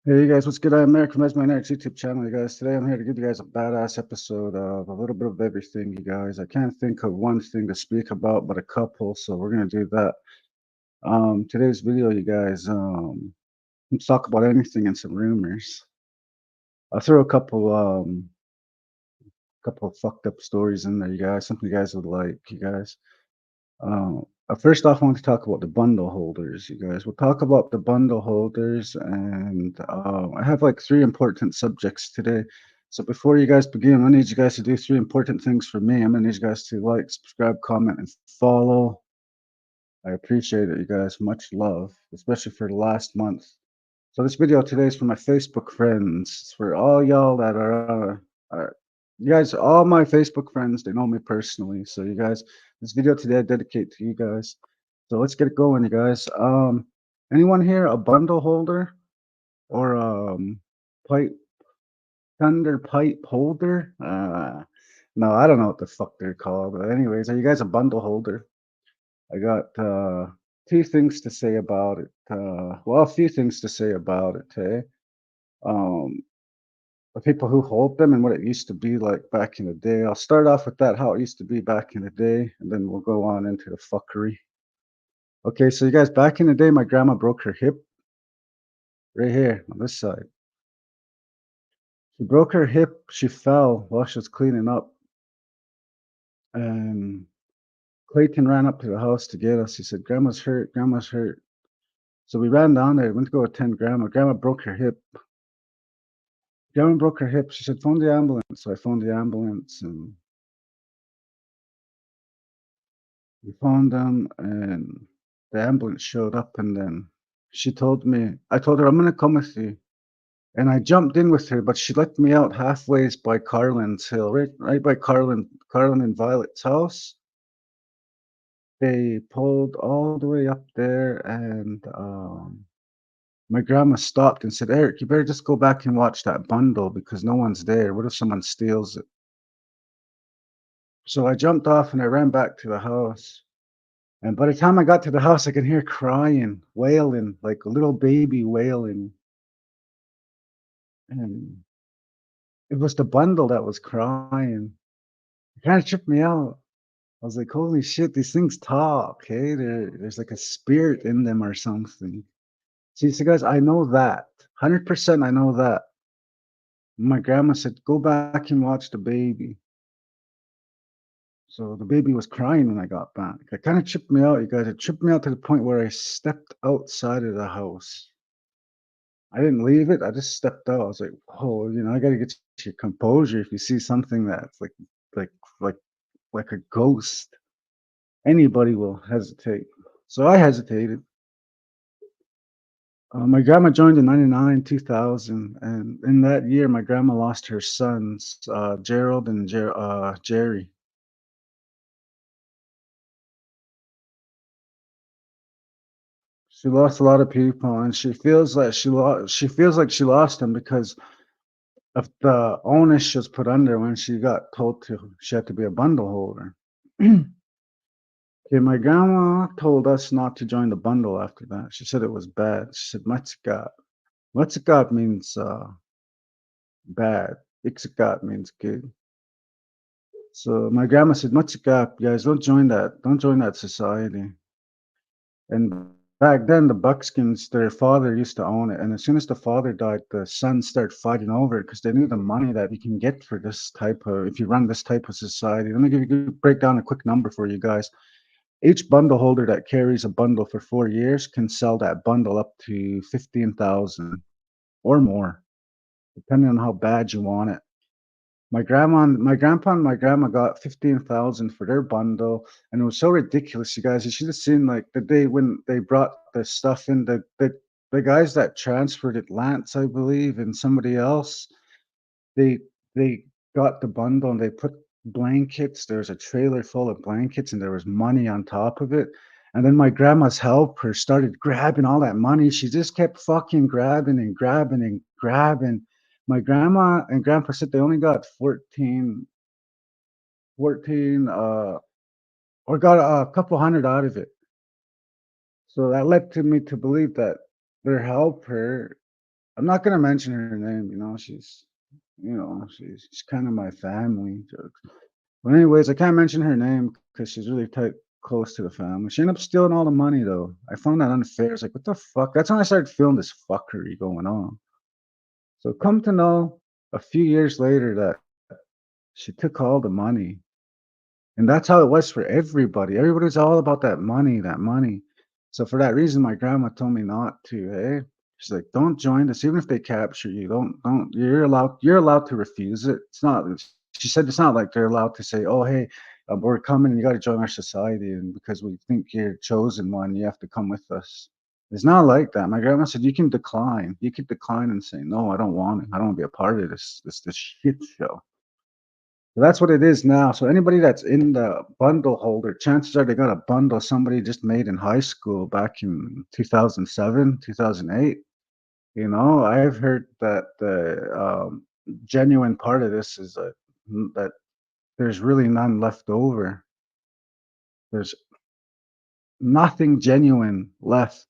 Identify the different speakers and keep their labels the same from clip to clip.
Speaker 1: Hey you guys, what's good? I'm Eric from Esme&Eric's YouTube channel, you guys. Today I'm here to give you guys a badass episode of a little bit of everything, you guys. I can't think of one thing to speak about, but a couple, so we're gonna do that. Today's video, you guys, let's talk about anything and some rumors. I'll throw a couple of fucked up stories in there, you guys. Something you guys would like, you guys. First off, I want to talk about the bundle holders, you guys. We'll talk about the bundle holders, and I have like three important subjects today. So before you guys begin, I'm gonna need you guys to do three important things for me. I'm gonna need you guys to like, subscribe, comment, and follow. I appreciate it, you guys. Much love, especially for the last month. So this video today is for my Facebook friends. It's for all y'all that you guys, all my Facebook friends, they know me personally. So you guys, this video today I dedicate to you guys. So let's get it going, you guys. Anyone here a bundle holder or pipe thunder pipe holder? No, I don't know what the fuck they're called. But anyways, are you guys a bundle holder? I got two things to say about it. Well, a few things to say about it, hey. Um, the people who hold them and what it used to be like back in the day. I'll start off with that, how it used to be back in the day, and then we'll go on into the fuckery. Okay, so you guys, back in the day, my grandma broke her hip right here on this side. She broke her hip. She fell while she was cleaning up, and Clayton ran up to the house to get us. He said, "Grandma's hurt. Grandma's hurt." So we ran down there. Went to go attend Grandma. Grandma broke her hip. Grandma broke her hip. She said, "Phone the ambulance." So I phoned the ambulance, and we phoned them, and the ambulance showed up. And then she told me, I told her, "I'm gonna come with you." And I jumped in with her, but she let me out halfway by Carlin's Hill, right by Carlin and Violet's house. They pulled all the way up there, and my grandma stopped and said, "Eric, you better just go back and watch that bundle because no one's there. What if someone steals it?" So I jumped off and I ran back to the house. And by the time I got to the house, I could hear crying, wailing, like a little baby wailing. And it was the bundle that was crying. It kind of tripped me out. I was like, "Holy shit, these things talk, hey? There's like a spirit in them or something." See, so guys, I know that. 100% I know that. My grandma said, "Go back and watch the baby." So the baby was crying when I got back. It kind of tripped me out, you guys. It tripped me out to the point where I stepped outside of the house. I didn't leave it. I just stepped out. I was like, "Oh, I got to get your composure. If you see something that's like, like, like a ghost, anybody will hesitate." So I hesitated. My grandma joined in '99, 2000, and in that year, my grandma lost her sons, Gerald and Jerry. She lost a lot of people, and she feels like she lost them because of the onus she was put under when she got told she had to be a bundle holder. Okay, my grandma told us not to join the bundle after that. She said it was bad. She said Matzigat. Matzigat means bad. Ixagat means good. So my grandma said, "Matzigat, guys, don't join that. Don't join that society." And back then, the Buckskins, their father used to own it. And as soon as the father died, the sons started fighting over it because they knew the money that you can get for this type of, if you run this type of society. Let me break down a quick number for you guys. Each bundle holder that carries a bundle for 4 years can sell that bundle up to 15,000 or more, depending on how bad you want it. My grandpa and my grandma got 15,000 for their bundle, and it was so ridiculous, you guys. You should have seen like the day when they brought the stuff in. The guys that transferred it, Lance, I believe, and somebody else, they they got the bundle and they put blankets. There's a trailer full of blankets, and there was money on top of it. And then my grandma's helper started grabbing all that money. She just kept fucking grabbing and grabbing and grabbing. My grandma and grandpa said they only got 14, or got a couple hundred out of it. So that led to me to believe that their helper I'm not gonna mention her name, she's kind of my family. But anyways, I can't mention her name because she's really tight, close to the family. She ended up stealing all the money though. I found that unfair. It's like, what the fuck? That's when I started feeling this fuckery going on. So come to know a few years later that she took all the money. And that's how it was for everybody. Everybody was all about that money, that money. So for that reason, my grandma told me not to, hey. She's like, don't join this, even if they capture you. Don't. You're allowed to refuse it. It's not. She said it's not like they're allowed to say, oh, hey, we're coming and you got to join our society, and because we think you're chosen one, you have to come with us. It's not like that. My grandma said you can decline. You can decline and say, no, I don't want it. I don't want to be a part of this shit show. So that's what it is now. So anybody that's in the bundle holder, chances are they got a bundle somebody just made in high school back in 2007, 2008. I've heard that the genuine part of this is that there's really none left over. There's nothing genuine left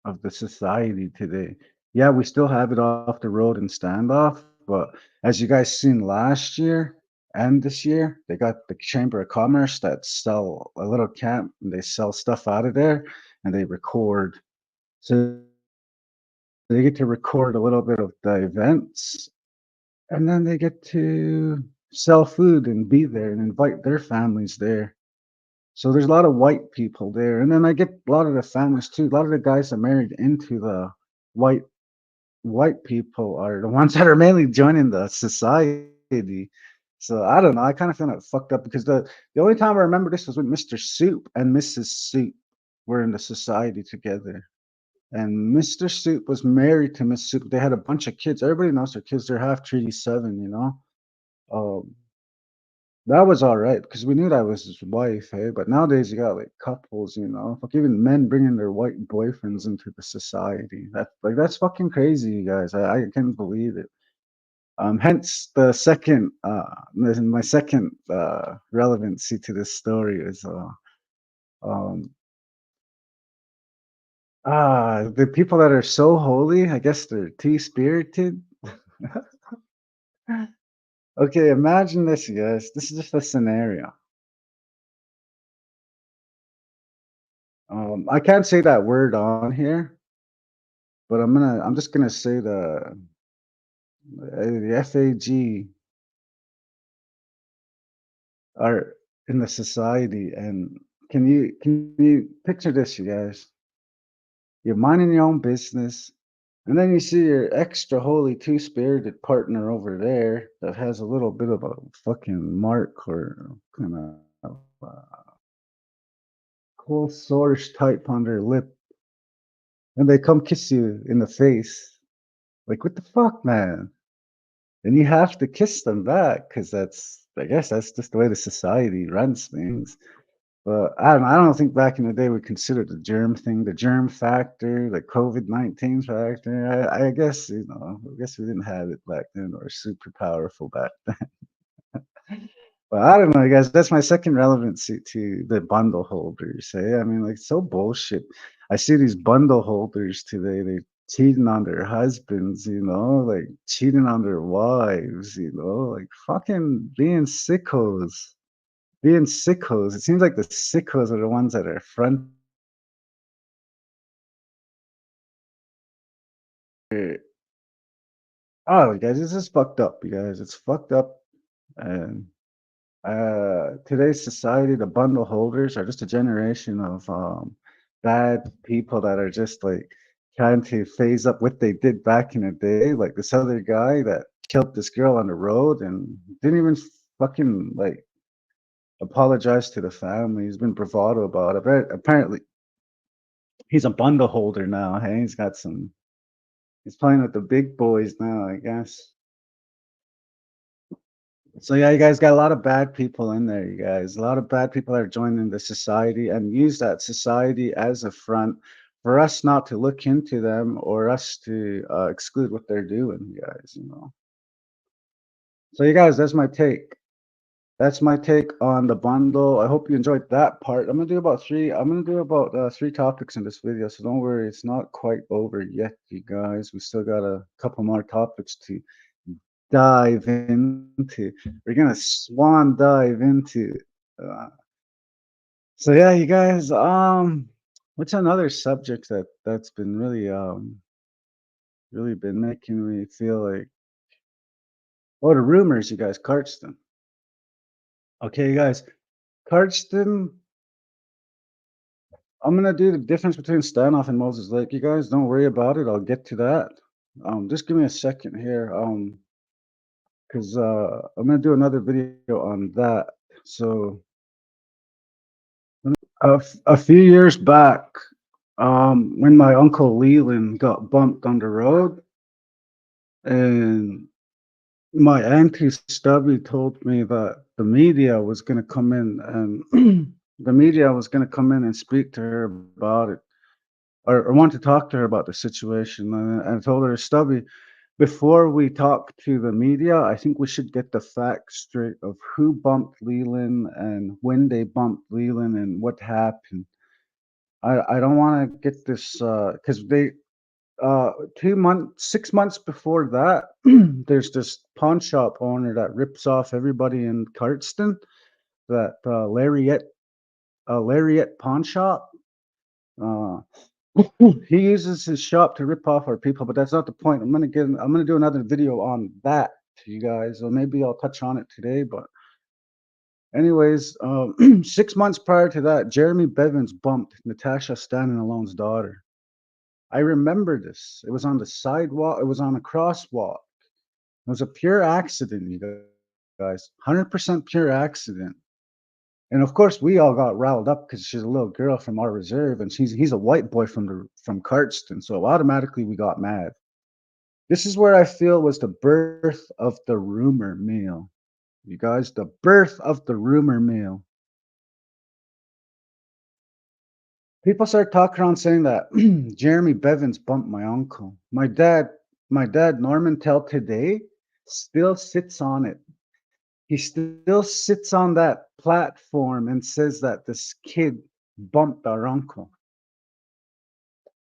Speaker 1: of the society today. Yeah, we still have it off the road and standoff, but as you guys seen last year and this year, they got the Chamber of Commerce that sell a little camp and they sell stuff out of there and they record. So they get to record a little bit of the events and then they get to sell food and be there and invite their families there. So there's a lot of white people there. And then I get a lot of the families too. A lot of the guys that married into the white white people are the ones that are mainly joining the society. So I don't know. I kind of feel like fucked up because the only time I remember this was when Mr. Soup and Mrs. Soup were in the society together. And Mr. Soup was married to Miss Soup. They had a bunch of kids. Everybody knows their kids. They're half Treaty 7. Um, that was all right because we knew that was his wife, hey. But nowadays you got like couples. Like even men bringing their white boyfriends into the society. That's fucking crazy, you guys. I can't believe it. Hence the second, my second relevancy to this story is um, the people that are so holy. I guess they're two spirited. Okay, imagine this, you guys. This is just a scenario. I can't say that word on here, but I'm just gonna say the FAG are in the society, and can you picture this, you guys? You're minding your own business, and then you see your extra holy two-spirited partner over there that has a little bit of a fucking mark or kind of cold sorish type on their lip, and they come kiss you in the face. Like, what the fuck, man? And you have to kiss them back because I guess that's just the way the society runs things. But I don't think back in the day we considered the germ thing, the germ factor, the COVID-19 factor. I guess we didn't have it back then or super powerful back then. But I don't know, guys. That's my second relevancy to the bundle holders. Hey, I mean, like, so bullshit. I see these bundle holders today. They cheating on their husbands, like cheating on their wives, like fucking being sickos. Being sickos. It seems like the sickos are the ones that are front. Oh, guys, this is fucked up, you guys. It's fucked up. And today's society, the bundle holders are just a generation of bad people that are just like trying to phase up what they did back in the day. Like this other guy that killed this girl on the road and didn't even fucking like apologize to the family. He's been bravado about it. But apparently, he's a bundle holder now. Hey, he's playing with the big boys now, I guess. So yeah, you guys got a lot of bad people in there, you guys. A lot of bad people that are joining the society and use that society as a front for us not to look into them or us to exclude what they're doing, you guys. So you guys, that's my take. That's my take on the bundle. I hope you enjoyed that part. I'm gonna do about 3 topics in this video, so don't worry, it's not quite over yet, you guys. We still got a couple more topics to dive into. We're gonna swan dive into. Uh, so yeah, you guys. What's another subject that's been really been making me feel like, oh, the rumors, you guys, Cardston. Okay, you guys, Cardston. I'm gonna do the difference between Stanoff and Moses Lake. You guys don't worry about it. I'll get to that. Just give me a second here. Because I'm gonna do another video on that. So a few years back, when my uncle Leland got bumped on the road, and my auntie Stubby told me that the media was gonna come in and the media was gonna come in and speak to her about it, or want to talk to her about the situation. And I told her, Stubby, before we talk to the media, I think we should get the facts straight of who bumped Leland and when they bumped Leland and what happened. I don't want to get this because they 2 months 6 months before that there's this pawn shop owner that rips off everybody in Cardston, that Lariat pawn shop. Uh, he uses his shop to rip off our people, but that's not the point. I'm gonna do another video on that to you guys, or maybe I'll touch on it today. But anyways, 6 months prior to that, Jeremy Bevins bumped Natasha Standing Alone's daughter. I remember this. It was on the sidewalk. It was on a crosswalk. It was a pure accident, you guys. 100% pure accident. And of course, we all got riled up because she's a little girl from our reserve, and he's a white boy from Cardston. So automatically, we got mad. This is where I feel was the birth of the rumor mill. You guys, the birth of the rumor mill. People start talking around saying that Jeremy Bevins bumped my uncle. My dad, Norman, till today, still sits on it. He still sits on that platform and says that this kid bumped our uncle.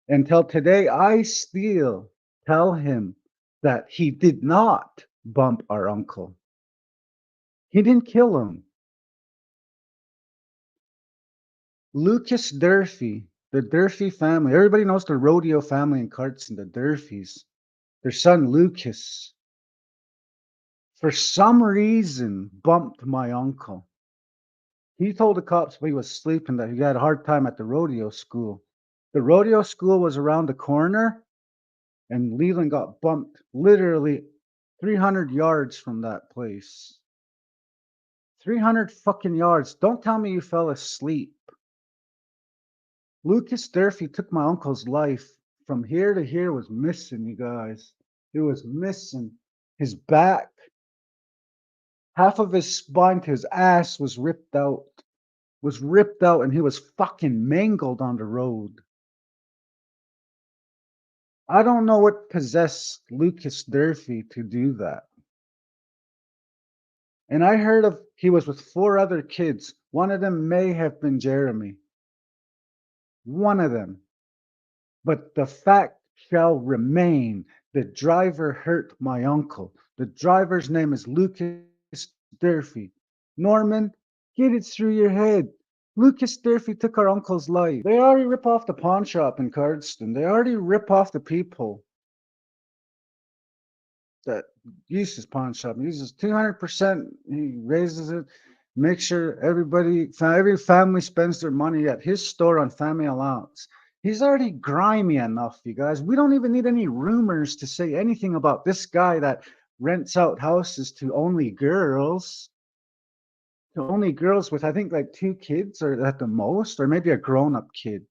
Speaker 1: Until today, I still tell him that he did not bump our uncle. He didn't kill him. Lucas Durfee, the Durfee family, everybody knows the rodeo family in Cardston, the Durfees. Their son Lucas, for some reason, bumped my uncle. He told the cops when he was sleeping that he had a hard time at the rodeo school. The rodeo school was around the corner, and Leland got bumped literally 300 yards from that place. 300 fucking yards. Don't tell me you fell asleep. Lucas Durfee took my uncle's life. From here to here was missing, you guys. It was missing. His back, half of his spine to his ass was ripped out. And he was fucking mangled on the road. I don't know what possessed Lucas Durfee to do that. And I heard of he was with 4 other kids. One of them may have been Jeremy. One of them. But the fact shall remain, the driver hurt my uncle. The driver's name is Lucas Durfee. Norman, get it through your head. Lucas Durfee took our uncle's life. They already rip off the pawn shop in Cardston. They already rip off the people that use his pawn shop. He uses 200%. He raises it. Make sure every family spends their money at his store on family allowance. He's already grimy enough, you guys. We don't even need any rumors to say anything about this guy that rents out houses to only girls. To only girls with, I think, like 2 kids or at the most, or maybe a grown-up kid.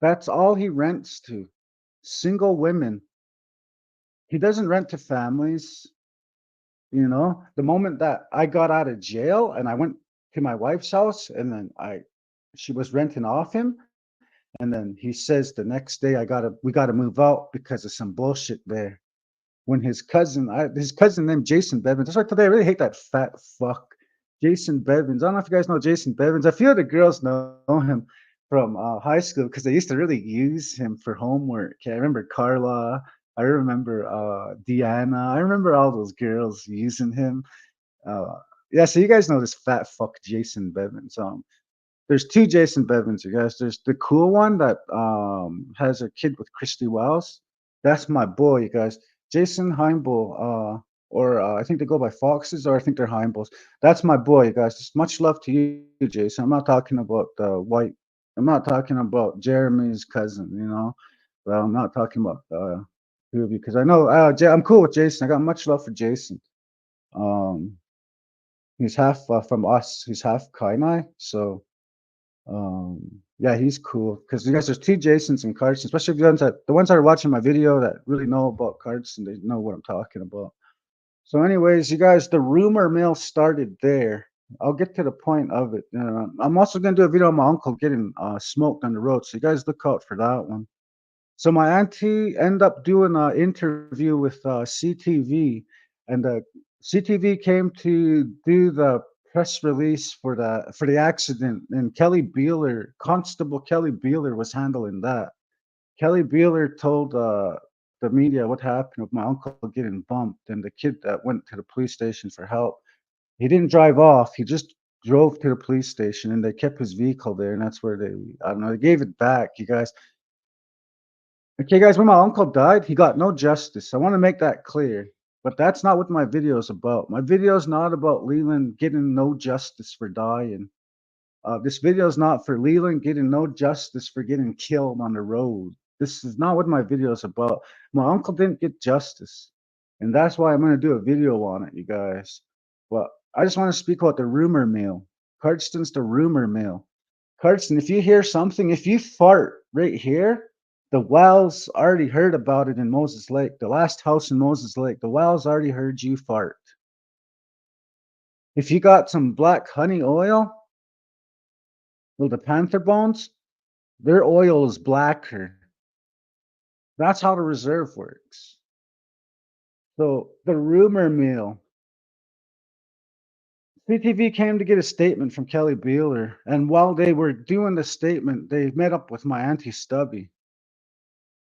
Speaker 1: That's all he rents to. Single women. He doesn't rent to families. You know, the moment that I got out of jail and I went to my wife's house, and then she was renting off him, and then he says the next day we gotta move out because of some bullshit there. when his cousin named Jason Bevins. That's why today I really hate that fat fuck, Jason Bevins. I don't know if you guys know Jason Bevins. A few of the girls know him from high school because they used to really use him for homework. I remember Carla. I remember Deanna. I remember all those girls using him. Uh, yeah, so you guys know this fat fuck Jason Bevins. There's two Jason Bevins, you guys. There's the cool one that has a kid with Christy Wells. That's my boy, you guys. Jason Heimbull, or I think they go by Foxes, or I think they're Heimbulls. That's my boy, you guys. Just much love to you, Jason. I'm not talking about white. I'm not talking about Jeremy's cousin, you know. Well, I'm not talking about two of you because I know I'm cool with Jason. I got much love for Jason. Um, he's half from us. He's half Kainai, so yeah, he's cool because you guys, there's two Jasons and Cardston, especially the ones that are watching my video that really know about Cardston, they know what I'm talking about. So, anyways, you guys, the rumor mill started there. I'll get to the point of it. I'm also gonna do a video on my uncle getting smoked on the road, so you guys look out for that one. So my auntie ended up doing an interview with CTV, and CTV came to do the press release for the accident, and Kelly Beeler, Constable Kelly Beeler, was handling that. Kelly Beeler told the media what happened with my uncle getting bumped and the kid that went to the police station for help. He didn't drive off. He just drove to the police station, and they kept his vehicle there, and that's where I don't know, they gave it back. You guys, okay, guys, when my uncle died, he got no justice. I want to make that clear. But that's not what my video is about. My video is not about Leland getting no justice for dying. This video is not for Leland getting no justice for getting killed on the road. This is not what my video is about. My uncle didn't get justice. And that's why I'm going to do a video on it, you guys. But I just want to speak about the rumor mill. Cardston's the rumor mill. Cardston, if you hear something, if you fart right here, the Wells already heard about it in Moses Lake. The last house in Moses Lake, the Wells already heard you fart. If you got some black honey oil, well, the panther bones, their oil is blacker. That's how the reserve works. So the rumor mill. CTV came to get a statement from Kelly Beeler, and while they were doing the statement, they met up with my auntie Stubby.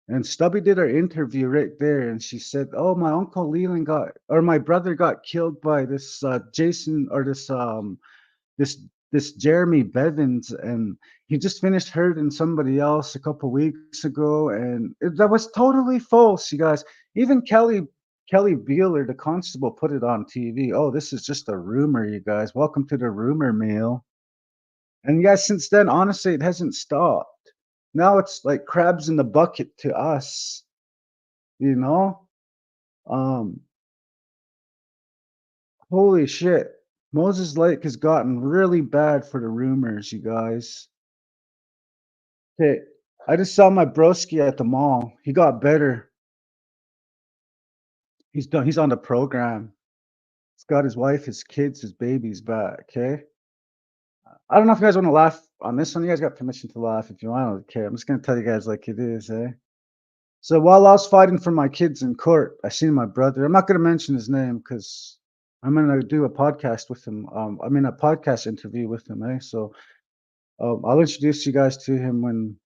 Speaker 1: And Stubby did her interview right there, and she said, "Oh, my uncle Leland my brother got killed by this Jason or this this Jeremy Bevins, and he just finished hurting somebody else a couple weeks ago, and that was totally false, you guys. Even Kelly Beeler, the constable, put it on TV. Oh, this is just a rumor, you guys. Welcome to the rumor mill. And yes, since then, honestly, it hasn't stopped. Now it's like crabs in the bucket to us, you know? Um, Holy shit. Moses Lake has gotten really bad for the rumors, you guys. Okay, I just saw my broski at the mall. He got better. He's done. He's on the program. He's got his wife, his kids, his babies back. Okay. I don't know if you guys want to laugh on this one. You guys got permission to laugh if you want. I don't care. I'm just gonna tell you guys like it is, eh? So while I was fighting for my kids in court, I seen my brother. I'm not gonna mention his name because I'm gonna do a podcast with him. A podcast interview with him, eh? So I'll introduce you guys to him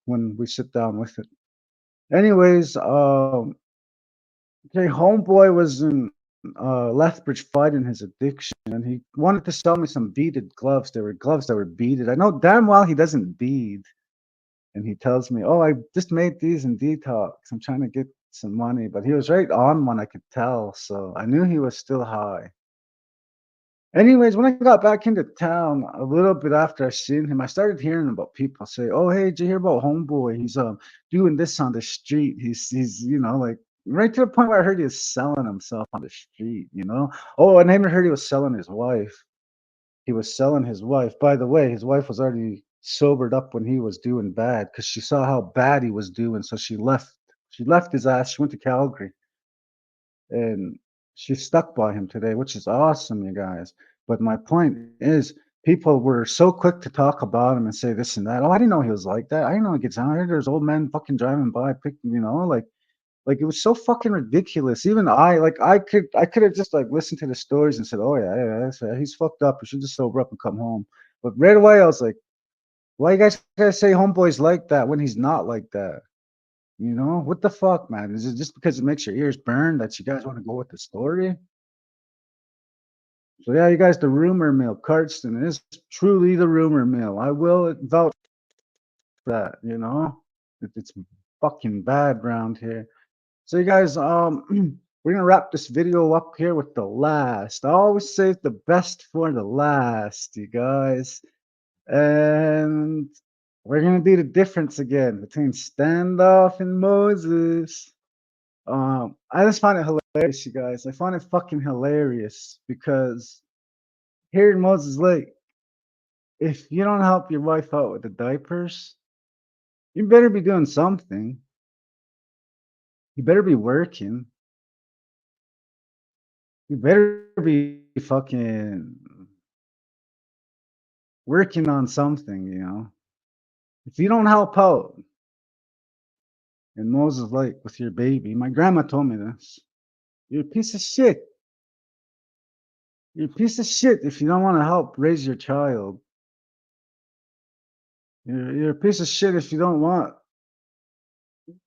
Speaker 1: when we sit down with it. Anyways, okay, homeboy was in Lethbridge fighting his addiction, and he wanted to sell me some beaded gloves. They were gloves that were beaded. I know damn well he doesn't bead, and he tells me, "Oh, I just made these in detox. I'm trying to get some money." But he was right on one, I could tell, so I knew he was still high. Anyways, when I got back into town a little bit after I seen him, I started hearing about people say, "Oh, hey, did you hear about homeboy? He's doing this on the street. He's like right to the point where I heard he was selling himself on the street, you know? Oh, and I even heard he was selling his wife. He was selling his wife. By the way, his wife was already sobered up when he was doing bad because she saw how bad he was doing, so she left. She left his ass. She went to Calgary and she's stuck by him today, which is awesome, you guys. But my point is, people were so quick to talk about him and say this and that. Oh, I didn't know he was like that. I didn't know he gets out here. There's old men fucking driving by, picking, like Like, it was so fucking ridiculous. Even I could have just like listened to the stories and said, "Oh yeah, yeah, he's fucked up. We should just sober up and come home." But right away, I was like, "Why you guys gotta say homeboy's like that when he's not like that?" You know, what the fuck, man? Is it just because it makes your ears burn that you guys want to go with the story? So yeah, you guys, the rumor mill, Cardston is truly the rumor mill. I will vouch for that. You know, it's fucking bad round here. So you guys, we're gonna wrap this video up here with the last. I always save the best for the last, you guys. And we're gonna do the difference again between Standoff and Moses. I just find it hilarious, you guys. I find it fucking hilarious because here in Moses Lake, if you don't help your wife out with the diapers, you better be doing something. You better be working. You better be fucking working on something, you know. If you don't help out in Moses Lake with your baby, my grandma told me this. You're a piece of shit. You're a piece of shit if you don't want to help raise your child. You're a piece of shit if you don't want.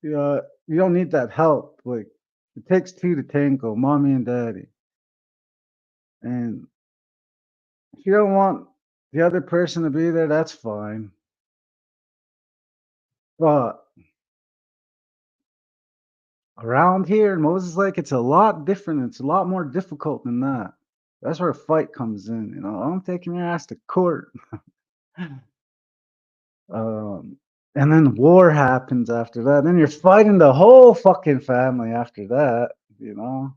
Speaker 1: You don't need that help. Like, it takes two to tango, mommy and daddy. And if you don't want the other person to be there, that's fine. But around here in Moses Lake, it's a lot different. It's a lot more difficult than that. That's where a fight comes in. You know, I'm taking your ass to court. And then war happens after that. Then you're fighting the whole fucking family after that. You know,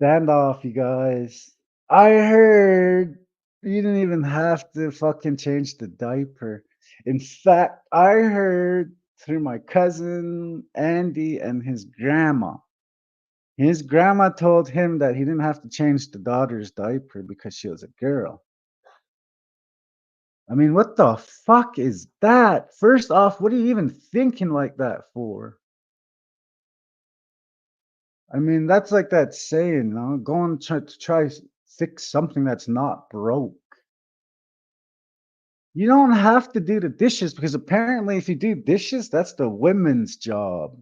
Speaker 1: standoff, you guys. I heard you didn't even have to fucking change the diaper. In fact, I heard through my cousin Andy and his grandma. His grandma told him that he didn't have to change the daughter's diaper because she was a girl. I mean, what the fuck is that? First off, what are you even thinking like that for? I mean, that's like that saying, go and try fix something that's not broke. You don't have to do the dishes because apparently if you do dishes, that's the women's job.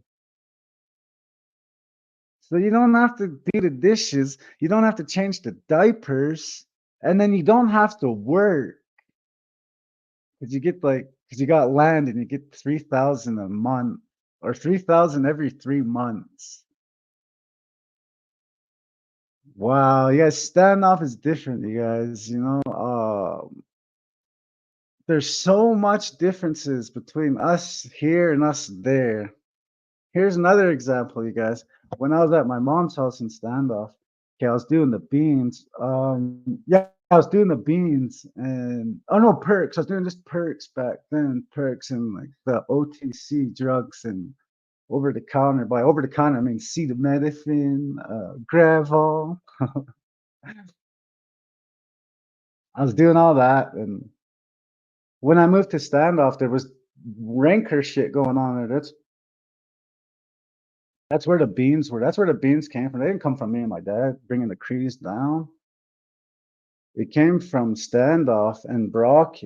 Speaker 1: So you don't have to do the dishes, you don't have to change the diapers, and then you don't have to work. Because you get like, because you got land and you get 3,000 a month or 3,000 every 3 months. Wow, yeah, standoff is different, you guys. You know, there's so much differences between us here and us there. Here's another example, you guys. When I was at my mom's house in standoff, okay, I was doing the beans. Yeah, I was doing the beans and oh no, perks. I was doing just perks back then, perks and like the OTC drugs and over the counter. By over the counter, I mean acetaminophen, Gravol. I was doing all that, and when I moved to standoff, there was rancor shit going on there. That's where the beans were. That's where the beans came from. They didn't come from me and my dad bringing the crease down. It came from standoff and Brock,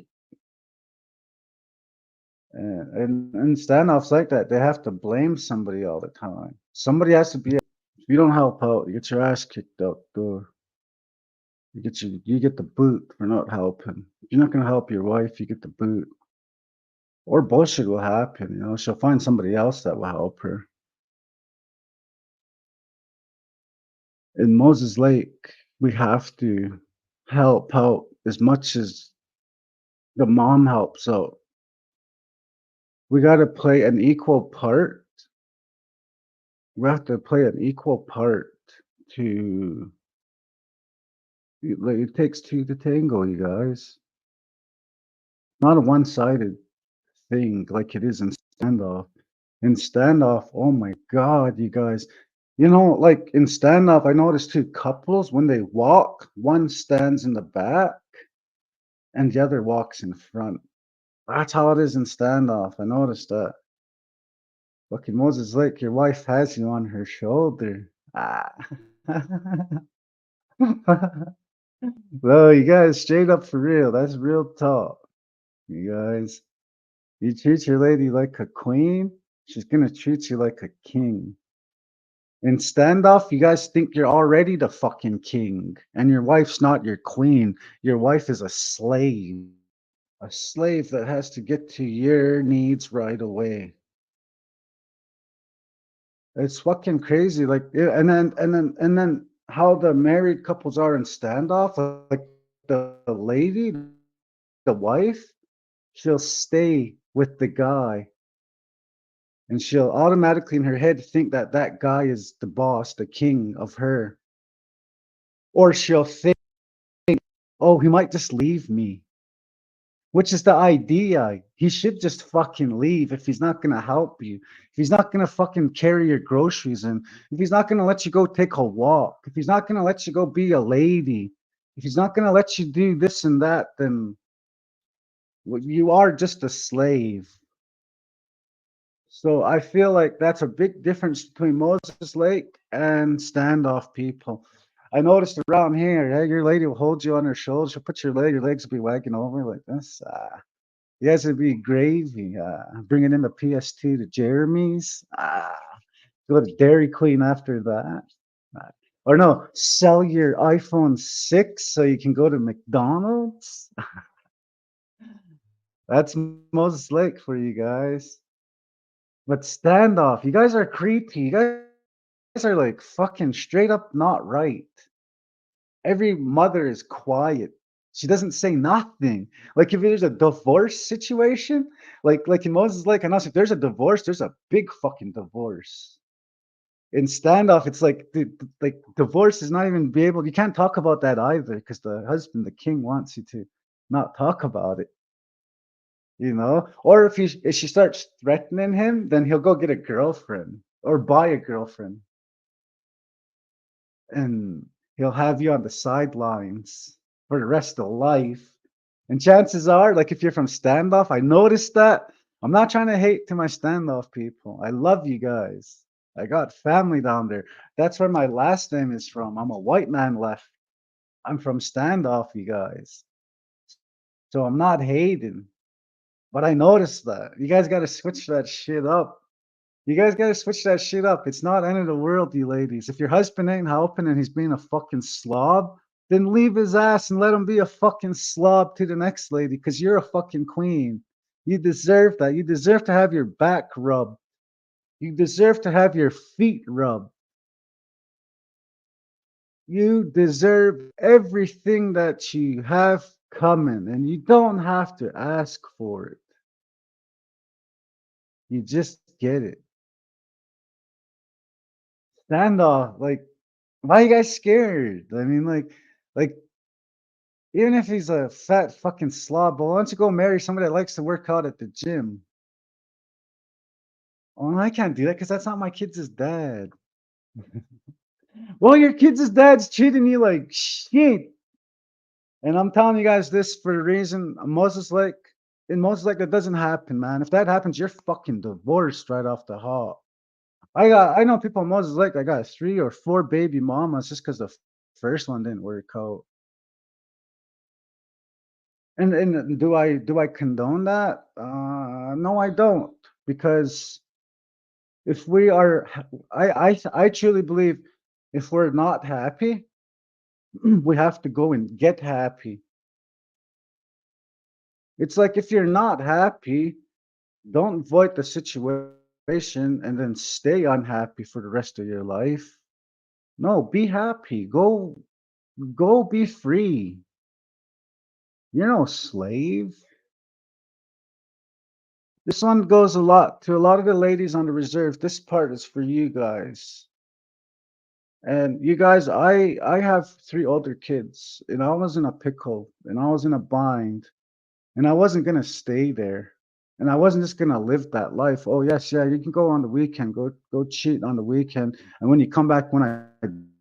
Speaker 1: and standoffs like that. They have to blame somebody all the time. Somebody has to be. If you don't help out, you get your ass kicked out the door. You get the boot for not helping. If you're not gonna help your wife, you get the boot. Or bullshit will happen. You know, she'll find somebody else that will help her. In Moses Lake, we have to help out as much as the mom helps out. We got to play an equal part. We have to play an equal part to. Like, it takes two to tango, you guys. Not a one-sided thing like it is in standoff. In standoff, oh my god, you guys. You know, like in standoff, I noticed two couples when they walk, one stands in the back and the other walks in front. That's how it is in standoff. I noticed that. Fucking Moses Lake, your wife has you on her shoulder. Ah. Well, you guys, straight up for real. That's real talk. You guys, you treat your lady like a queen, she's gonna treat you like a king. In standoff, you guys think you're already the fucking king, and your wife's not your queen. Your wife is a slave that has to get to your needs right away. It's fucking crazy. Like, yeah, and then how the married couples are in standoff. Like the lady, the wife, she'll stay with the guy, and she'll automatically in her head think that that guy is the boss, the king of her, or she'll think, oh, he might just leave me. Which is the idea. He should just fucking leave if he's not gonna help you. If he's not gonna fucking carry your groceries in. If he's not gonna let you go take a walk. If he's not gonna let you go be a lady. If he's not gonna let you do this and that, then you are just a slave. So I feel like that's a big difference between Moses Lake and standoff people. I noticed around here, yeah, your lady will hold you on her shoulders. She'll put your legs will be wagging over like this. You guys would be gravy. Bringing in the PS2 to Jeremy's. Go to Dairy Queen after that. Uh, or no, sell your iPhone 6 so you can go to McDonald's. That's Moses Lake for you guys. But standoff, you guys are creepy. You guys are like fucking straight up not right. Every mother is quiet. She doesn't say nothing. Like if there's a divorce situation, like in Moses Lake, and also if there's a divorce, there's a big fucking divorce. In standoff, it's like like divorce is not even be able. You can't talk about that either because the husband, the king, wants you to not talk about it. Or if she starts threatening him, then he'll go get a girlfriend or buy a girlfriend, and he'll have you on the sidelines for the rest of life. And chances are, like if you're from standoff, I noticed that. I'm not trying to hate to my standoff people. I love you guys. I got family down there. That's where my last name is from. I'm a white man left. I'm from standoff, you guys. So I'm not hating. But I noticed that. You guys got to switch that shit up. You guys got to switch that shit up. It's not end of the world, you ladies. If your husband ain't helping and he's being a fucking slob, then leave his ass and let him be a fucking slob to the next lady because you're a fucking queen. You deserve that. You deserve to have your back rubbed. You deserve to have your feet rubbed. You deserve everything that you have coming, and you don't have to ask for it. You just get it. Stand off. Like, why are you guys scared? I mean, like even if he's a fat fucking slob, well, why don't you go marry somebody that likes to work out at the gym? Oh, I can't do that because that's not my kid's dad. Well, your kid's dad's treating you like shit. And I'm telling you guys this for a reason. In Moses Lake, that doesn't happen, man. If that happens, you're fucking divorced right off the hop. I know people in Moses Lake. I got 3 or 4 baby mamas just because the first one didn't work out. And do I condone that? No, I don't. Because if we are, I truly believe if we're not happy, we have to go and get happy. It's like if you're not happy, don't avoid the situation and then stay unhappy for the rest of your life. No, be happy. Go be free. You're no slave. This one goes a lot to a lot of the ladies on the reserve. This part is for you guys. And you guys, I have 3 older kids, and I was in a pickle, and I was in a bind, and I wasn't gonna stay there, and I wasn't just gonna live that life. Oh yes, yeah, you can go on the weekend, go cheat on the weekend, and when you come back, when I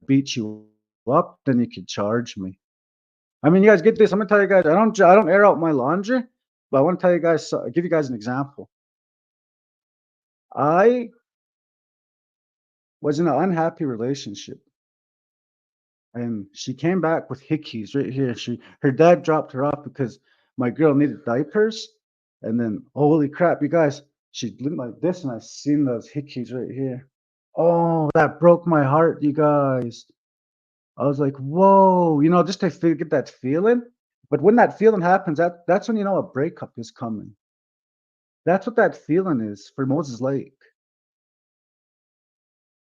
Speaker 1: beat you up, then you could charge me. I mean, you guys get this. I'm gonna tell you guys, I don't air out my laundry, but I want to tell you guys, give you guys an example. I was in an unhappy relationship, and she came back with hickeys right here. Her dad dropped her off because my girl needed diapers, and then holy crap, you guys, she looked like this, and I seen those hickeys right here. Oh, that broke my heart, you guys. I was like, whoa, just to get that feeling. But when that feeling happens, that's when you know a breakup is coming. That's what that feeling is for Moses Lake.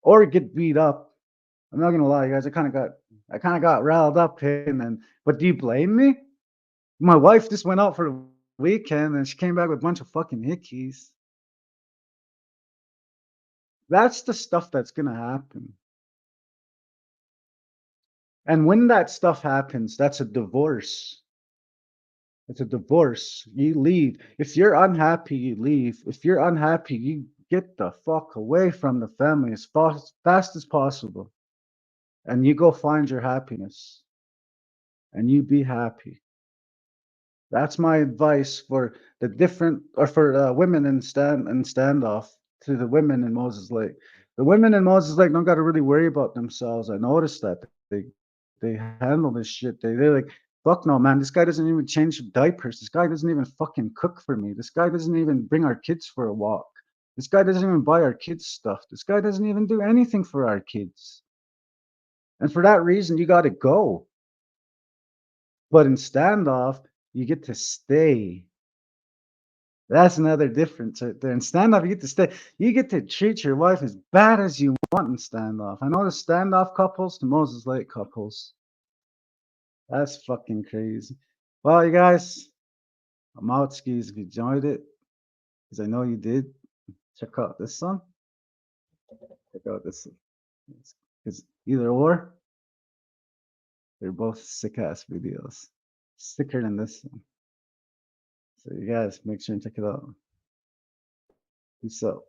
Speaker 1: Or get beat up. I'm not gonna lie, you guys. I kind of got riled up here, and then. But do you blame me? My wife just went out for a weekend, and she came back with a bunch of fucking hickeys. That's the stuff that's gonna happen. And when that stuff happens, that's a divorce. It's a divorce. You leave. If you're unhappy, you leave. If you're unhappy, you get the fuck away from the family as fast as possible. And you go find your happiness. And you be happy. That's my advice for the different, or for women in standoff to the women in Moses Lake. The women in Moses Lake don't got to really worry about themselves. I noticed that they handle this shit. They're like, fuck no, man. This guy doesn't even change diapers. This guy doesn't even fucking cook for me. This guy doesn't even bring our kids for a walk. This guy doesn't even buy our kids stuff. This guy doesn't even do anything for our kids. And for that reason, you got to go. But in standoff, you get to stay. That's another difference right there. In standoff, you get to stay. You get to treat your wife as bad as you want in standoff. I know the standoff couples, the Moses Lake couples. That's fucking crazy. Well, you guys, I'm out skis if you enjoyed it, because I know you did. Check out this one. Check out this one. Because either or, they're both sick ass videos. Sicker than this one. So you guys make sure and check it out. Peace out.